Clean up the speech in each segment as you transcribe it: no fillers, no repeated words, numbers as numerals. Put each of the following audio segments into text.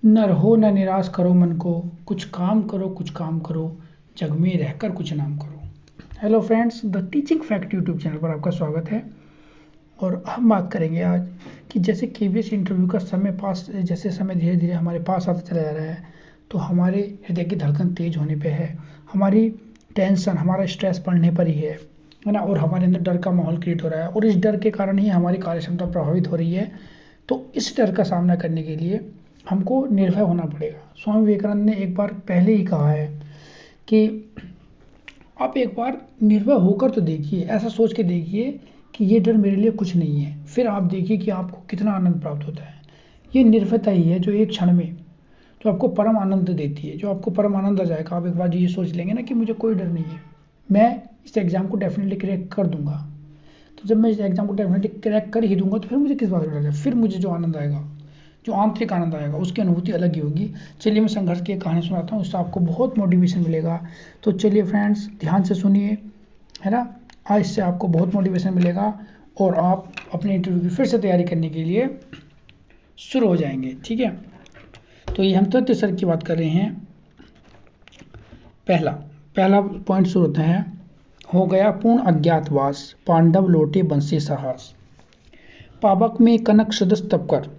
न रहो न निराश करो मन को, कुछ काम करो कुछ काम करो, जग में रहकर कुछ नाम करो। Hello friends, the teaching fact YouTube channel पर आपका स्वागत है। और हम बात करेंगे आज कि जैसे केवीएस इंटरव्यू का समय जैसे समय धीरे धीरे हमारे पास आता चला जा रहा है, तो हमारे हृदय की धड़कन तेज होने पे है, हमारी टेंशन, हमारा स्ट्रेस बढ़ने पर ही है ना, और हमारे अंदर डर का माहौल क्रिएट हो रहा है, और इस डर के कारण ही हमारी कार्य क्षमता प्रभावित हो रही है। तो इस डर का सामना करने के लिए हमको निर्भय होना पड़ेगा। स्वामी विवेकानंद ने एक बार पहले ही कहा है कि आप एक बार निर्भय होकर तो देखिए, ऐसा सोच के देखिए कि ये डर मेरे लिए कुछ नहीं है, फिर आप देखिए कि आपको कितना आनंद प्राप्त होता है। ये निर्भयता ही है जो एक क्षण में जो आपको परम आनंद देती है, जो आपको परम आनंद आ जाएगा। आप एक बार ये सोच लेंगे ना कि मुझे कोई डर नहीं है, मैं इस एग्ज़ाम को डेफिनेटली क्रैक कर दूंगा। तो जब मैं इस एग्ज़ाम को डेफिनेटली क्रैक कर ही दूंगा, तो फिर मुझे किस बात का डर है? फिर मुझे जो आनंद आएगा, जो आंतरिक आनंद आएगा, उसकी अनुभूति अलग ही होगी। चलिए मैं संघर्ष की एक कहानी सुनाता हूँ, उससे आपको बहुत मोटिवेशन मिलेगा। तो चलिए फ्रेंड्स, ध्यान से सुनिए, है ना। आज इससे आपको बहुत मोटिवेशन मिलेगा और आप अपने इंटरव्यू की फिर से तैयारी करने के लिए शुरू हो जाएंगे। ठीक है, तो ये हम तथ्य सर की बात कर रहे हैं। पहला पहला पॉइंट शुरू होता है, हो गया पूर्ण अज्ञातवास, पांडव लौटे बंसी साहस। पावक में कनक सदस्य तप कर,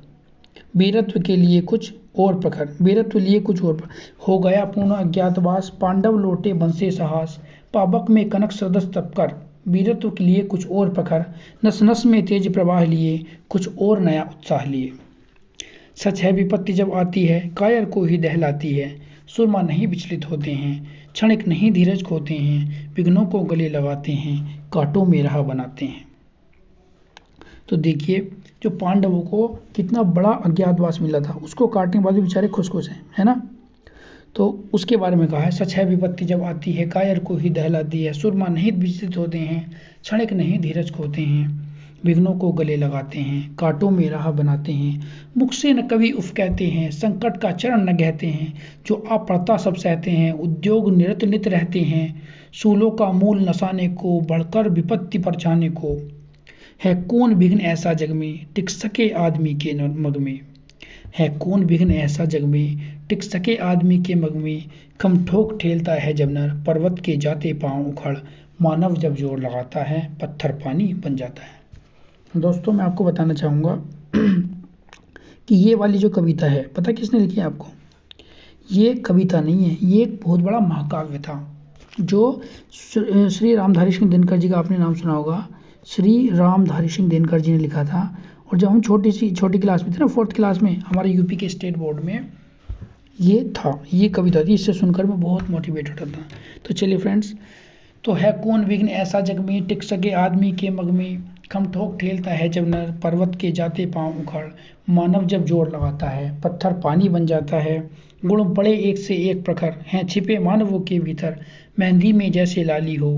वीरत्व के लिए कुछ और प्रखर, वीरत्व लिए कुछ और हो गया पूर्ण अज्ञातवास, पांडव लौटे बंसी साहस। पावक में कनक सदस्य तप कर, वीरत्व के लिए कुछ और प्रखर, नस नस में तेज प्रवाह लिए, कुछ और नया उत्साह लिए। सच है विपत्ति जब आती है, कायर को ही दहलाती है, सुरमा नहीं विचलित होते हैं, क्षणिक नहीं धीरज खोते हैं, विघ्नों को गले लगाते हैं, कांटों में राह बनाते हैं। तो देखिए, जो पांडवों को कितना बड़ा अज्ञातवास मिला था, उसको काटने वाले बेचारे खुश खुश हैं, है ना। तो उसके बारे में कहा है, सच है विपत्ति जब आती है, कायर को ही दहलाती है, सुरमा नहीं विचलित होते हैं, क्षणिक नहीं धीरज खोते हैं, विघ्नों को गले लगाते हैं, कांटों में राह बनाते हैं। मुख से न कभी उफ कहते हैं, संकट का चरण न कहते हैं, जो आपड़ता सब सहते हैं, उद्योग निरत नित रहते हैं, सूलों का मूल नसाने को, बढ़कर विपत्ति पर जाने को। है कौन विघ्न ऐसा जग में, टिक सके आदमी के मग में। है कौन विघ्न ऐसा जग में, टिक सके आदमी के मग में। कम ठोक ठेलता है जब नर, पर्वत के जाते पांव उखड़, मानव जब जोर लगाता है, पत्थर पानी बन जाता है। दोस्तों, मैं आपको बताना चाहूँगा कि ये वाली जो कविता है, पता किसने लिखी है आपको? ये कविता नहीं है, ये एक बहुत बड़ा महाकाव्य था, जो श्री रामधारी सिंह दिनकर जी का आपने नाम सुना होगा। श्री रामधारी सिंह दिनकर जी ने लिखा था। और जब हम छोटी क्लास में थे ना, 4th क्लास में, हमारे यूपी के स्टेट बोर्ड में ये था, ये कविता थी। इससे सुनकर मैं बहुत मोटिवेट होता था। तो चलिए फ्रेंड्स, तो है कौन विघ्न ऐसा जग में, टिक सके आदमी के मग में। खम ठोक ठेलता है जब नर, पर्वत के जाते पांव उखड़, मानव जब जोर लगाता है, पत्थर पानी बन जाता है। गुण बड़े एक से एक प्रखर हैं छिपे मानवों के भीतर, मेहंदी में जैसे लाली हो,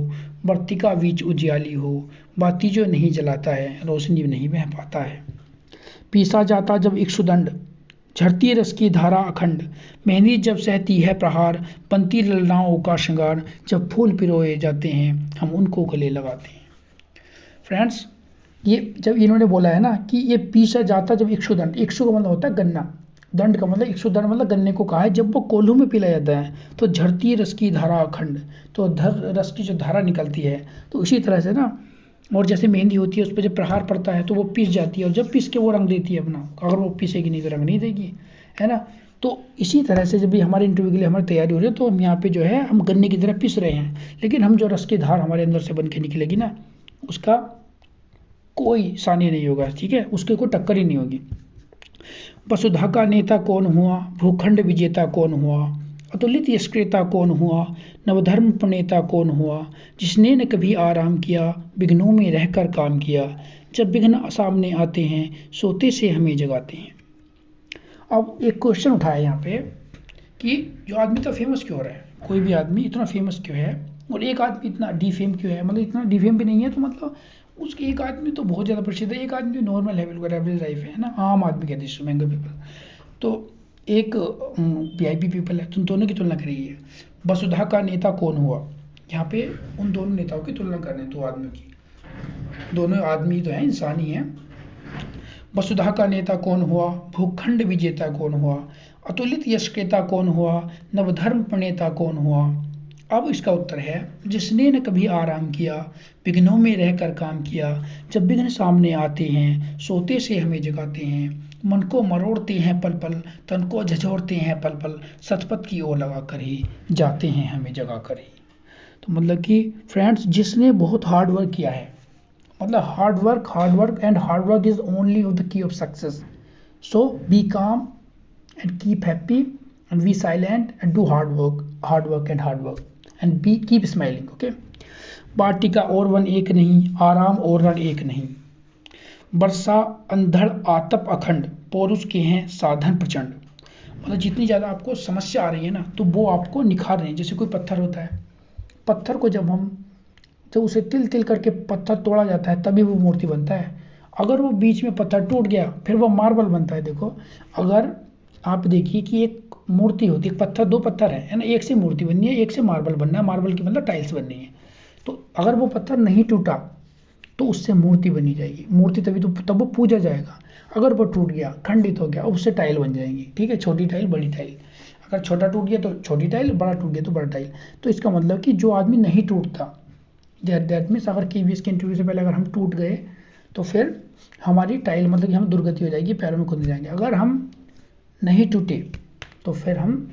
वर्तिका बीच उजियाली हो, बाती जो नहीं जलाता है, रोशनी नहीं बह पाता है। पीसा जाता जब इक्षुदंड, झरती रस की धारा अखंड, मेहंदी जब सहती है प्रहार, बनती ललनाओं का श्रृंगार, जब फूल पिरोए जाते हैं, हम उनको गले लगाते हैं। फ्रेंड्स, ये जब इन्होंने बोला है ना कि ये पीसा जाता जब इक्षुदंड, इक्षु का मतलब होता है गन्ना, दंड का मतलब, इक्षुदंड मतलब गन्ने को कहा है, जब वो कोल्हू में पिला जाता है तो झरती रस की धारा अखंड, तो रस की जो धारा निकलती है, तो इसी तरह से ना। और जैसे मेहंदी होती है, उस पर जब प्रहार पड़ता है तो वो पिस जाती है, और जब पिस के वो रंग देती है अपना, अगर वो पिसेगी नहीं तो रंग नहीं देगी, है ना। तो इसी तरह से जब भी हमारे इंटरव्यू के लिए हमारी तैयारी हो रही है, तो हम यहाँ पे जो है, हम गन्ने की तरह पिस रहे हैं, लेकिन हम जो रस की धार हमारे अंदर से बन के निकलेगी ना, उसका कोई सानी नहीं होगा, ठीक है, उसके कोई टक्कर ही नहीं होगी। वसुधा का नेता कौन हुआ, भूखंड विजेता कौन हुआ, अतुलित यशक्रेता कौन हुआ, नवधर्म प्रणेता कौन हुआ, जिसने न कभी आराम किया, विघ्नों में रहकर काम किया, जब विघ्न सामने आते हैं, सोते से हमें जगाते हैं। अब एक क्वेश्चन उठाया यहाँ पे कि जो आदमी तो फेमस क्यों हो रहा है, कोई भी आदमी इतना फेमस क्यों है, और एक आदमी इतना डिफेम क्यों है, मतलब इतना डिफेम भी नहीं है, तो मतलब उसके एक आदमी तो बहुत ज़्यादा प्रसिद्ध है, एक आदमी नॉर्मल लेवल का एवरेज लाइफ है ना, आम आदमी कहते हैं, महंगे पीपल, तो एक वीआईपी पीपल है। तो दोनों की तुलना करिए, वसुधा का नेता कौन हुआ, यहाँ पे उन दोनों नेताओं की तुलना कर रहे हैं, दो आदमियों की, दोनों आदमी तो हैं, इंसान ही हैं। वसुधा का नेता कौन हुआ, भूखंड विजेता कौन हुआ, अतुलित यशक्रेता कौन हुआ, नवधर्म प्रणेता कौन हुआ। अब इसका उत्तर है, जिसने न कभी आराम किया, विघ्नों में रहकर काम किया, जब विघ्न सामने आते हैं सोते से हमें जगाते हैं, मन को मरोड़ते हैं पल पल, तन को झंझोड़ते हैं पल पल, सतपथ की ओर लगा कर ही जाते हैं हमें जगा कर ही। तो मतलब कि फ्रेंड्स, जिसने बहुत हार्ड वर्क किया है, मतलब hard work and hard work is only of the key of success. So be calm and keep happy and be silent and do hard work and be keep smiling. Okay. वाटिका और वन एक नहीं, आराम और रण एक नहीं, वर्षा अंधड़ आतप अखंड, पौरुष के हैं साधन प्रचंड। मतलब जितनी ज़्यादा आपको समस्या आ रही है ना, तो वो आपको निखार रहे हैं। जैसे कोई पत्थर होता है, पत्थर को जब उसे तिल तिल करके पत्थर तोड़ा जाता है तभी वो मूर्ति बनता है। अगर वो बीच में पत्थर टूट गया फिर वो मार्बल बनता है। देखो, अगर आप देखिए कि एक मूर्ति होती है, पत्थर, दो पत्थर है ना, एक से मूर्ति बननी है, एक से मार्बल बनना है, मार्बल की मतलब टाइल्स बननी है। तो अगर वो पत्थर नहीं टूटा तो उससे मूर्ति बनी जाएगी, मूर्ति तभी तो तब वो पूजा जाएगा। अगर वो टूट गया, खंडित हो गया, उससे टाइल बन जाएंगी। ठीक है, छोटी टाइल बड़ी टाइल, अगर छोटा टूट गया तो छोटी टाइल, बड़ा टूट गया तो बड़ा टाइल। तो इसका मतलब कि जो आदमी नहीं टूटता, दैट मीन्स अगर KVS के इंटरव्यू से पहले अगर हम टूट गए तो फिर हमारी टाइल मतलब कि हम दुर्गति हो जाएगी, पैरों में खुद जाएंगे। अगर हम नहीं टूटे तो फिर हम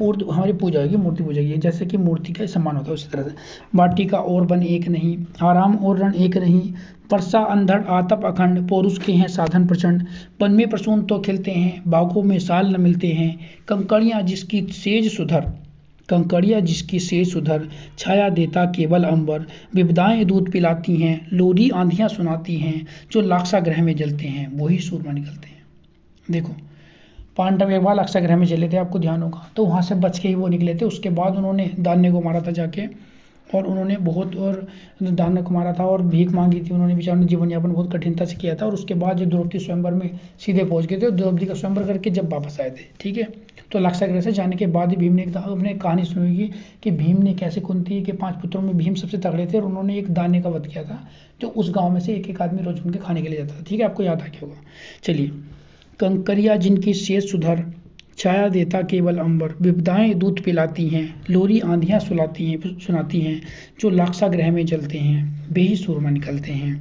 हमारी पूजा होगी, मूर्ति पूजा होगी। जैसे कि मूर्ति का सम्मान होता है उसी तरह से। वाटिका और वन एक नहीं, आराम और रण एक नहीं, वर्षा अंधड़ आतप अखंड, पौरुष के हैं साधन प्रचंड, वन में प्रसून तो खिलते हैं, बागों में साल न मिलते हैं, कंकड़ियाँ जिसकी सेज सुधर, छाया देता केवल अंबर, विपदाएं दूध पिलाती हैं, लोरी आंधियां सुनाती हैं, जो लाक्षा ग्रह में जलते हैं वही सूरमा निकलते हैं। देखो, पांडव एक बार लाक्षा ग्रह में चले थे, आपको ध्यान होगा, तो वहां से बच के ही वो निकले थे। उसके बाद उन्होंने दान्य को मारा था जाके, और उन्होंने दान्य को मारा था और भीख मांगी थी उन्होंने। बेचारों ने जीवन यापन बहुत कठिनता से किया था, और उसके बाद जो द्रौपदी स्वयंवर में सीधे पहुंच गए थे, द्रौपदी का स्वयंवर करके जब वापस आए थे। ठीक है, तो लाक्षागृह से जाने के बाद ही भीम ने अपने कहानी सुनी होगी कि भीम ने कैसे कुंती के 5 पुत्रों में भीम सबसे तगड़े थे, और उन्होंने एक दाने का वध किया था, जो उस गाँव में से एक एक आदमी रोज उनके खाने के लिए जाता था। ठीक है, आपको याद आ गया होगा। चलिए, कंकरिया जिनकी शेष सुधर, छाया देता केवल अंबर, विपदाएं दूध पिलाती हैं, लोरी आंधियां सुनाती हैं, जो लाक्षा ग्रह में जलते हैं वे ही सूरमा निकलते हैं।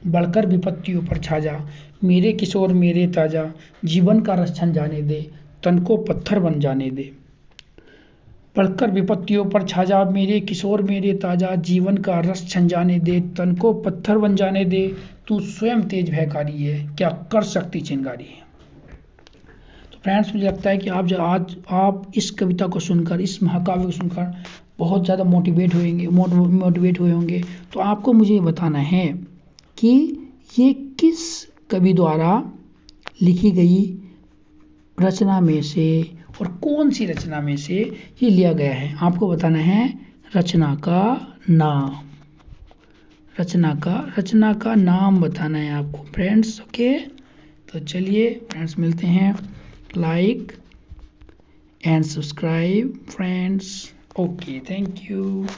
बढ़कर विपत्तियों पर छा जा, मेरे किशोर मेरे ताजा, जीवन का रस छन जाने दे, तन को पत्थर बन जाने दे। बढ़कर विपत्तियों पर छा जा, मेरे किशोर मेरे ताजा, जीवन का रस छन जाने दे, तन को पत्थर बन जाने दे, तू स्वयं तेज भयकारी है, क्या कर सकती चिंगारी है। फ्रेंड्स, मुझे लगता है कि आज आप इस कविता को सुनकर, इस महाकाव्य को सुनकर बहुत ज़्यादा मोटिवेट हुए होंगे। तो आपको मुझे बताना है कि ये किस कवि द्वारा लिखी गई रचना में से और कौन सी रचना में से ये लिया गया है। आपको बताना है रचना का नाम, रचना का नाम बताना है आपको फ्रेंड्स। ओके, तो चलिए फ्रेंड्स, मिलते हैं। Like and subscribe friends. Okay, thank you.